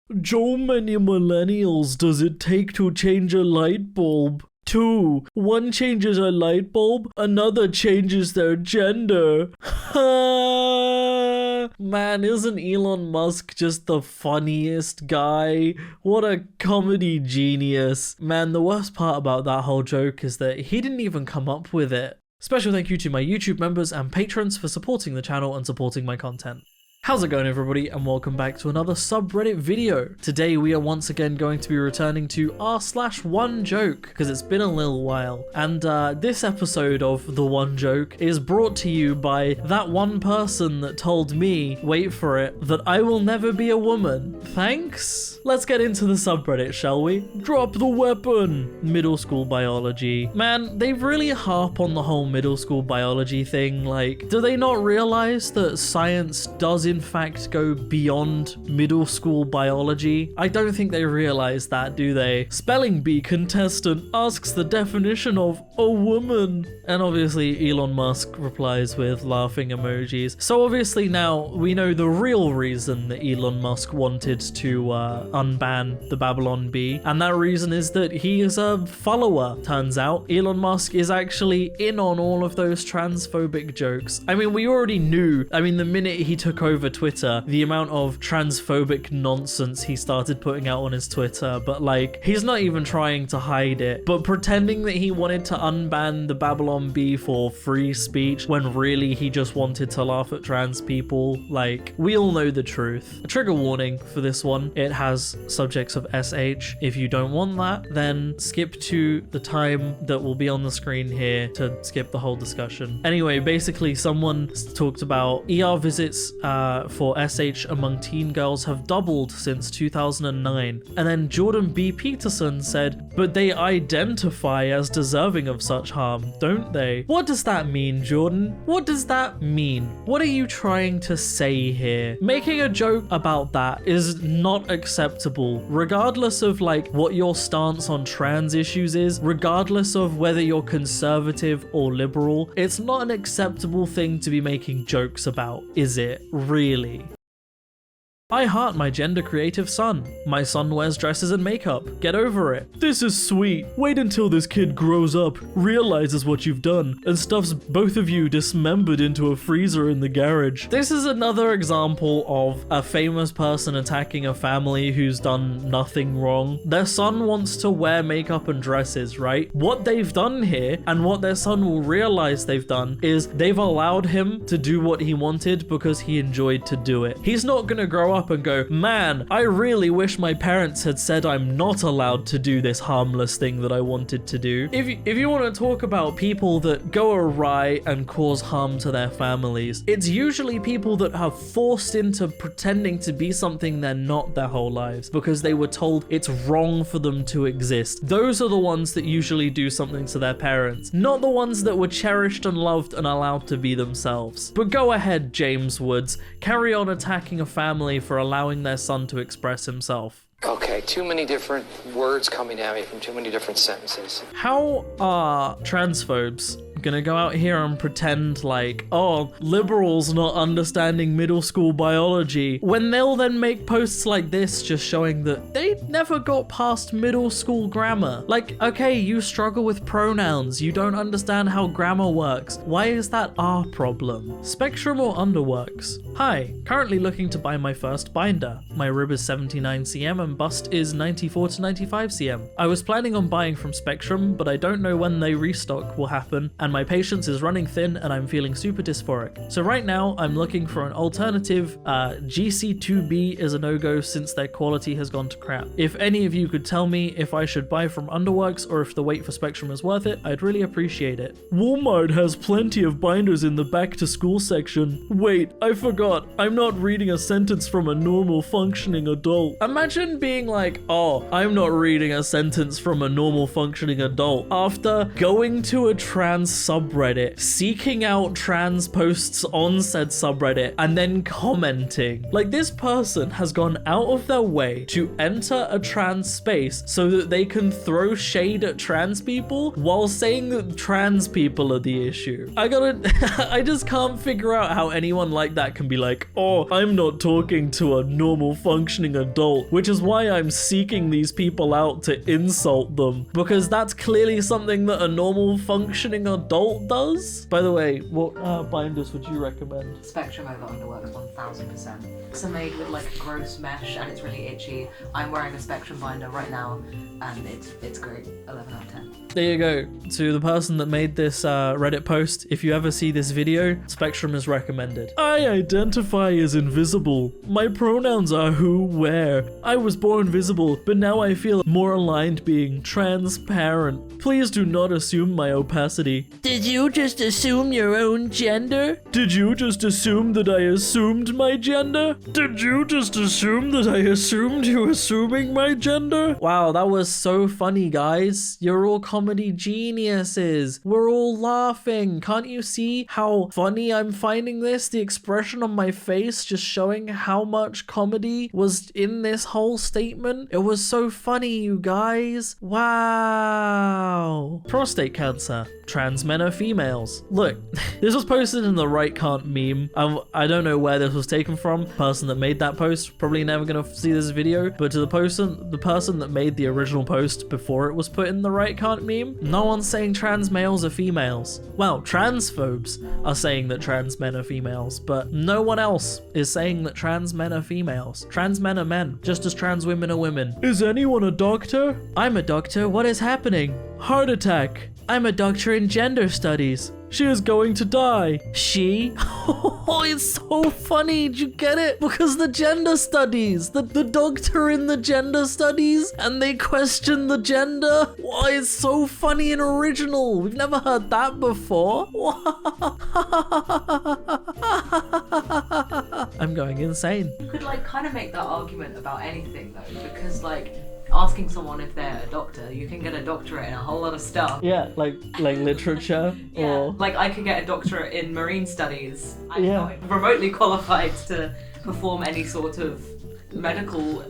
How many millennials does it take to change a light bulb? 2. One changes a light bulb, another changes their gender. Man, isn't Elon Musk just the funniest guy? What a comedy genius. Man, the worst part about that whole joke is that he didn't even come up with it. Special thank you to my YouTube members and patrons for supporting the channel and supporting my content. How's it going, everybody, and welcome back to another subreddit video. Today we are once again going to be returning to r/onejoke because it's been a little while, and this episode of the One Joke is brought to you by that one person that told me, wait for it, that I will never be a woman. Thanks? Let's get into the subreddit, shall we? Drop the weapon! Middle school biology. Man, they really harp on the whole middle school biology thing. Like, do they not realize that science does in fact go beyond middle school biology? I don't think they realize that, do they? Spelling bee contestant asks the definition of a woman. And obviously Elon Musk replies with laughing emojis. So obviously now we know the real reason that Elon Musk wanted to unban the Babylon Bee, and that reason is that he is a follower. Turns out Elon Musk is actually in on all of those transphobic jokes. I mean, we already knew, the minute he took over Twitter, the amount of transphobic nonsense he started putting out on his Twitter, but like, he's not even trying to hide it, but pretending that he wanted to unban the Babylon Bee for free speech when really he just wanted to laugh at trans people. Like, we all know the truth. A trigger warning for this one, it has subjects of SH. If you don't want that, then skip to the time that will be on the screen here to skip the whole discussion. Anyway, basically someone talked about ER visits for SH among teen girls have doubled since 2009. And then Jordan B. Peterson said, but they identify as deserving of such harm, don't they? What does that mean, Jordan? What does that mean? What are you trying to say here? Making a joke about that is not acceptable, regardless of like what your stance on trans issues is, regardless of whether you're conservative or liberal. It's not an acceptable thing to be making jokes about, is it? Really? I heart my gender creative son. My son wears dresses and makeup. Get over it. This is sweet. Wait until this kid grows up, realizes what you've done, and stuffs both of you dismembered into a freezer in the garage. This is another example of a famous person attacking a family who's done nothing wrong. Their son wants to wear makeup and dresses, right? What they've done here, and what their son will realize they've done, is they've allowed him to do what he wanted because he enjoyed to do it. He's not gonna grow up and go, man, I really wish my parents had said I'm not allowed to do this harmless thing that I wanted to do. If you want to talk about people that go awry and cause harm to their families, it's usually people that have forced into pretending to be something they're not their whole lives because they were told it's wrong for them to exist. Those are the ones that usually do something to their parents, not the ones that were cherished and loved and allowed to be themselves. But go ahead, James Woods, carry on attacking a family for allowing their son to express himself. Okay, too many different words coming at me from too many different sentences. How are transphobes gonna go out here and pretend like, oh, liberals not understanding middle school biology, when they'll then make posts like this just showing that they never got past middle school grammar? Like, okay, you struggle with pronouns, you don't understand how grammar works. Why is that our problem? Spectrum or Underworks? Hi, currently looking to buy my first binder. My rib is 79 cm and bust is 94 to 95 cm. I was planning on buying from Spectrum, but I don't know when they restock will happen, and my patience is running thin and I'm feeling super dysphoric. So right now I'm looking for an alternative. GC2B is a no-go since their quality has gone to crap. If any of you could tell me if I should buy from Underworks or if the wait for Spectrum is worth it, I'd really appreciate it. Walmart has plenty of binders in the back to school section. Wait, I forgot. I'm not reading a sentence from a normal functioning adult. Imagine being like, oh, I'm not reading a sentence from a normal functioning adult after going to a trans subreddit, seeking out trans posts on said subreddit, and then commenting. Like, this person has gone out of their way to enter a trans space so that they can throw shade at trans people while saying that trans people are the issue. I just can't figure out how anyone like that can be like, oh, I'm not talking to a normal functioning adult, which is why I'm seeking these people out to insult them, because that's clearly something that a normal functioning adult does. By the way, what binders would you recommend? Spectrum over underworks 1000%. It's made with like gross mesh and it's really itchy. I'm wearing a Spectrum binder right now and it's great. 11 out of 10. There you go. To the person that made this Reddit post, if you ever see this video, Spectrum is recommended. I identify as invisible. My pronouns are who, where. I was born visible, but now I feel more aligned being transparent. Please do not assume my opacity. Did you just assume your own gender? Did you just assume that I assumed my gender? Did you just assume that I assumed you assuming my gender? Wow, that was so funny, guys. You're all comedy geniuses. We're all laughing. Can't you see how funny I'm finding this? The expression on my face just showing how much comedy was in this whole statement. It was so funny, you guys. Wow. Prostate cancer. Trans men are females. Look, this was posted in the Right Can't meme. I don't know where this was taken from. The person that made that post, probably never gonna see this video, but to the person that made the original post before it was put in the Right Can't meme, no one's saying trans males are females. Well, transphobes are saying that trans men are females, but no one else is saying that trans men are females. Trans men are men, just as trans women are women. Is anyone a doctor? I'm a doctor. What is happening? Heart attack. I'm a doctor in gender studies. She is going to die. She? Oh, it's so funny. Did you get it? Because the gender studies. The doctor in the gender studies, and they question the gender. Why, it's so funny and original. We've never heard that before. I'm going insane. You could like kind of make that argument about anything though, because like asking someone if they're a doctor, you can get a doctorate in a whole lot of stuff. Yeah, like literature. Yeah, or like I could get a doctorate in marine studies. I'm not remotely qualified to perform any sort of medical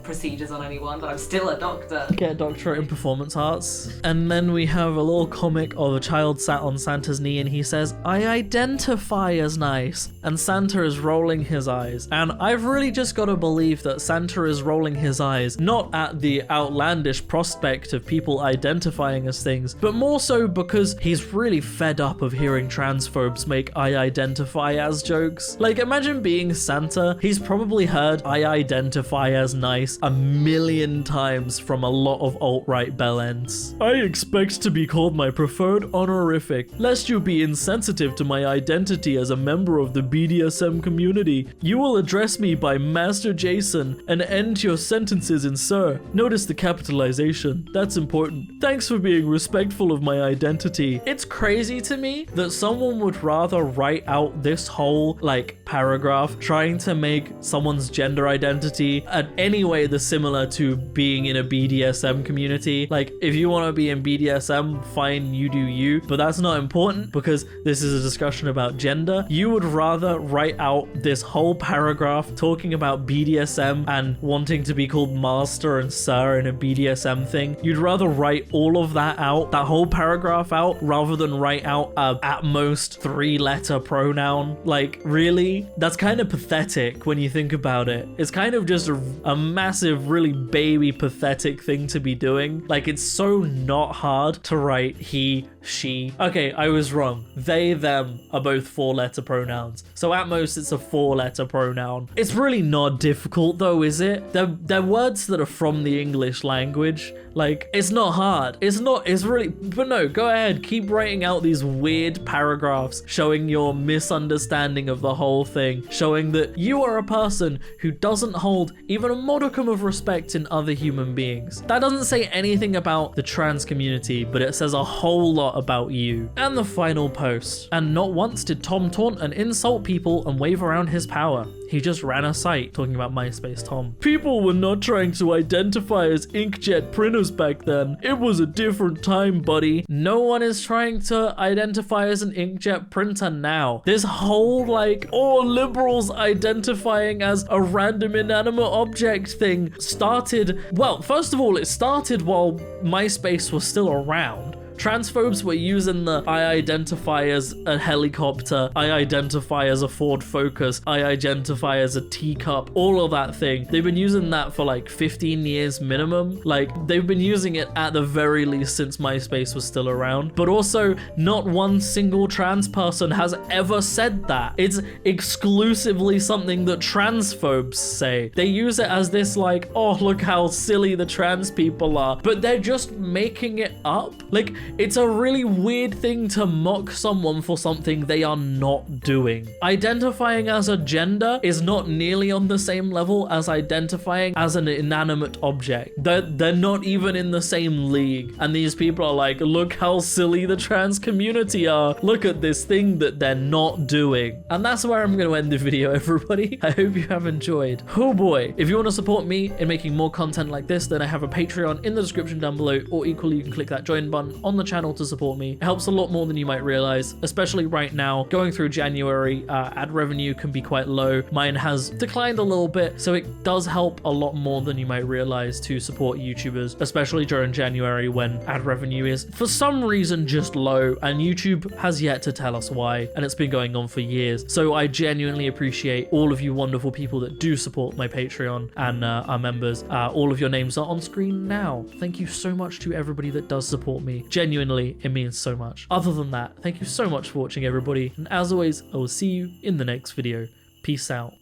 procedures on anyone, but I'm still a doctor. Get a doctorate in performance arts. And then we have a little comic of a child sat on Santa's knee and he says, I identify as nice. And Santa is rolling his eyes. And I've really just got to believe that Santa is rolling his eyes, not at the outlandish prospect of people identifying as things, but more so because he's really fed up of hearing transphobes make I identify as jokes. Like, imagine being Santa. He's probably heard I identify as nice a million times from a lot of alt-right bellends. I expect to be called my preferred honorific, lest you be insensitive to my identity as a member of the BDSM community. You will address me by Master Jason and end your sentences in sir. Notice the capitalization. That's important. Thanks for being respectful of my identity. It's crazy to me that someone would rather write out this whole like paragraph trying to make someone's gender identity any way the similar to being in a BDSM community. Like, if you want to be in BDSM, fine, you do you, but that's not important because this is a discussion about gender. You would rather write out this whole paragraph talking about BDSM and wanting to be called master and sir in a BDSM thing. You'd rather write all of that out, that whole paragraph out, rather than write out a at most 3-letter pronoun. Like, really? That's kind of pathetic when you think about it. It's kind of just a massive, really baby pathetic thing to be doing. Like, it's so not hard to write he, she. Okay, I was wrong. They, them are both 4-letter pronouns. So at most it's a 4-letter pronoun. It's really not difficult though, is it? They're words that are from the English language. Like, it's not hard. It's really, but no, go ahead. Keep writing out these weird paragraphs showing your misunderstanding of the whole thing, showing that you are a person who doesn't hold even a modicum of respect in other human beings. That doesn't say anything about the trans community, but it says a whole lot part about you. And the final post. And not once did Tom taunt and insult people and wave around his power. He just ran a site, talking about MySpace Tom. People were not trying to identify as inkjet printers back then. It was a different time, buddy. No one is trying to identify as an inkjet printer now. This whole like, oh, liberals identifying as a random inanimate object thing started, well, first of all, it started while MySpace was still around. Transphobes were using the I identify as a helicopter, I identify as a Ford Focus, I identify as a teacup, all of that thing. They've been using that for like 15 years minimum. Like, they've been using it at the very least since MySpace was still around. But also, not one single trans person has ever said that. It's exclusively something that transphobes say. They use it as this like, oh, look how silly the trans people are. But they're just making it up. Like, it's a really weird thing to mock someone for something they are not doing. Identifying as a gender is not nearly on the same level as identifying as an inanimate object. They're not even in the same league. And these people are like, look how silly the trans community are. Look at this thing that they're not doing. And that's where I'm going to end the video, everybody. I hope you have enjoyed. Oh boy. If you want to support me in making more content like this, then I have a Patreon in the description down below, or equally you can click that join button on the channel to support me. It helps a lot more than you might realize, especially right now. Going through January, ad revenue can be quite low. Mine has declined a little bit, so it does help a lot more than you might realize to support YouTubers, especially during January when ad revenue is for some reason just low, and YouTube has yet to tell us why, and it's been going on for years. So I genuinely appreciate all of you wonderful people that do support my Patreon and our members. All of your names are on screen now. Thank you so much to everybody that does support me. Genuinely, it means so much. Other than that, thank you so much for watching, everybody, and as always, I will see you in the next video. Peace out.